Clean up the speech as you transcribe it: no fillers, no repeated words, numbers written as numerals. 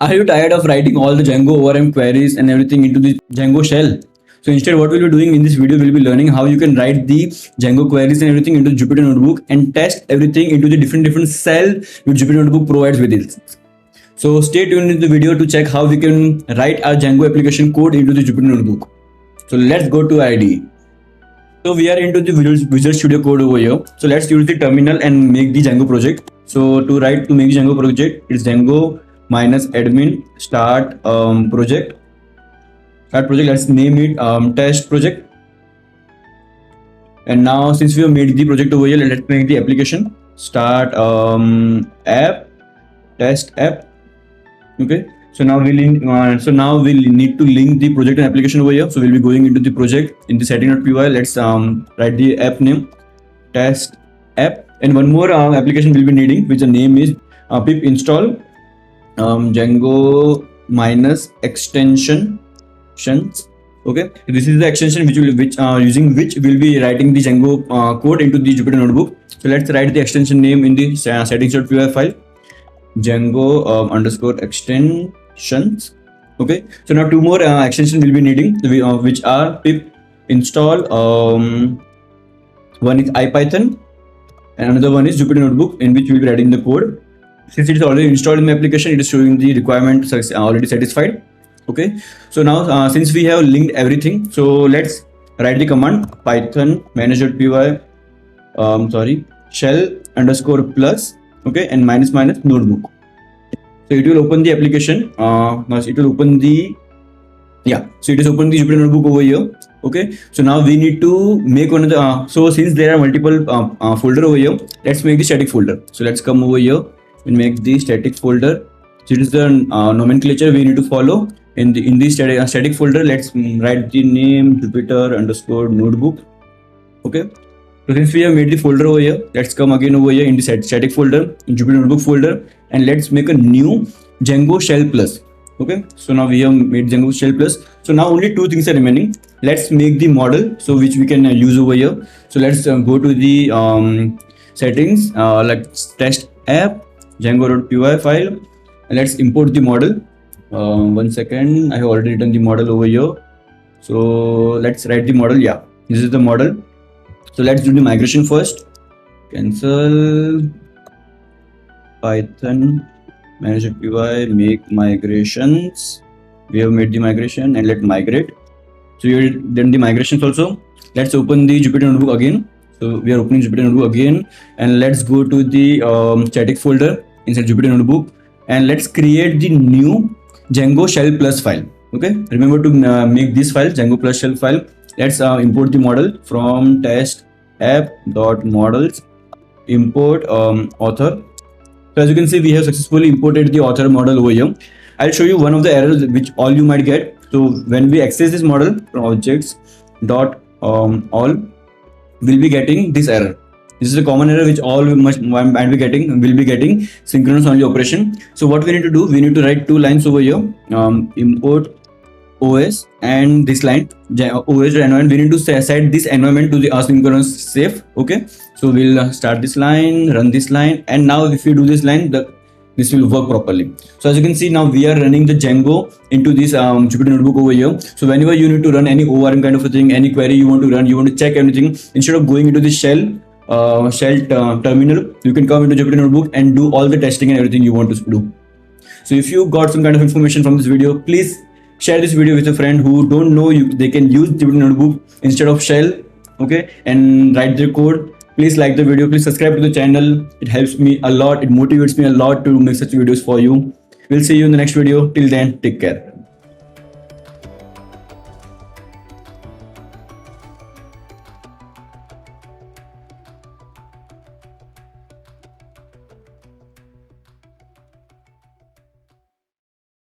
Are you tired of writing all the Django ORM queries and everything into the Django shell? So instead, what we'll be doing in this video, we'll be learning how you can write the Django queries and everything into Jupyter Notebook and test everything into the different cell which Jupyter Notebook provides with it. So stay tuned in the video to check how we can write our Django application code into the Jupyter Notebook. So let's go to IDE. So we are into the Visual Studio Code over here. So let's use the terminal and make the Django project. So to make the Django project, it's Django minus admin start project. Let's name it test project. And now since we have made the project over here, let's make the application start app test app. Okay. So now we'll need to link the project and application over here. So we'll be going into the project in the setting.py. Let's write the app name test app, and one more application we'll be needing, which the name is pip install Django minus extensions. Okay, this is the extension using which we'll be writing the Django code into the Jupyter Notebook. So let's write the extension name in the settings.py file, Django underscore extensions. Okay, so now two more extensions we'll be needing, which are pip install. One is IPython and another one is Jupyter Notebook, in which we'll be writing the code. Since it is already installed in my application, it is showing the requirement already satisfied. Okay, so now since we have linked everything, so let's write the command python manage.py shell underscore plus, okay, and minus notebook. So it will open the application. It will open the so it is open the Jupyter Notebook over here. Okay, so now we need to make one of the so since there are multiple folder over here, let's make the static folder. So let's come over here and make the static folder. So it is the nomenclature we need to follow. In the static folder, let's write the name Jupyter underscore notebook. Okay, so since we have made the folder over here, let's come again over here in the static folder, in Jupyter Notebook folder, and let's make a new Django shell plus. Okay, so now we have made Django shell plus. So now only two things are remaining. Let's make the model, so which we can use over here. So let's go to the settings, like test app Django.py file, and let's import the model. 1 second, I have already written the model over here. So let's write the model. Yeah, this is the model. So let's do the migration first. Cancel Python manage.py make migrations. We have made the migration, and let's migrate. So you done the migrations also. Let's open the Jupyter Notebook again. So we are opening Jupyter Notebook again, and let's go to the static folder inside Jupyter Notebook, and let's create the new Django shell plus file. Okay, remember to make this file Django plus shell file. Let's import the model from test app.models import author. So as you can see, we have successfully imported the author model over here. I'll show you one of the errors which all you might get. So when we access this model from objects dot all, we'll be getting this error. This is a common error which all might be getting. Will be getting synchronous only operation. So what we need to do, we need to write two lines over here. Import OS, and this line OS environment. We need to set this environment to the asynchronous safe. Okay, so we'll start this line, run this line, and now if you do this line, this will work properly. So as you can see, now we are running the Django into this Jupyter Notebook over here. So whenever you need to run any ORM kind of a thing, any query you want to run, you want to check everything, instead of going into the shell terminal, you can come into Jupyter Notebook and do all the testing and everything you want to do. So if you got some kind of information from this video, please share this video with a friend who don't know they can use Jupyter Notebook instead of shell, okay, and write their code. Please like the video, please subscribe to the channel. It helps me a lot, it motivates me a lot to make such videos for you. We'll see you in the next video. Till then, take care.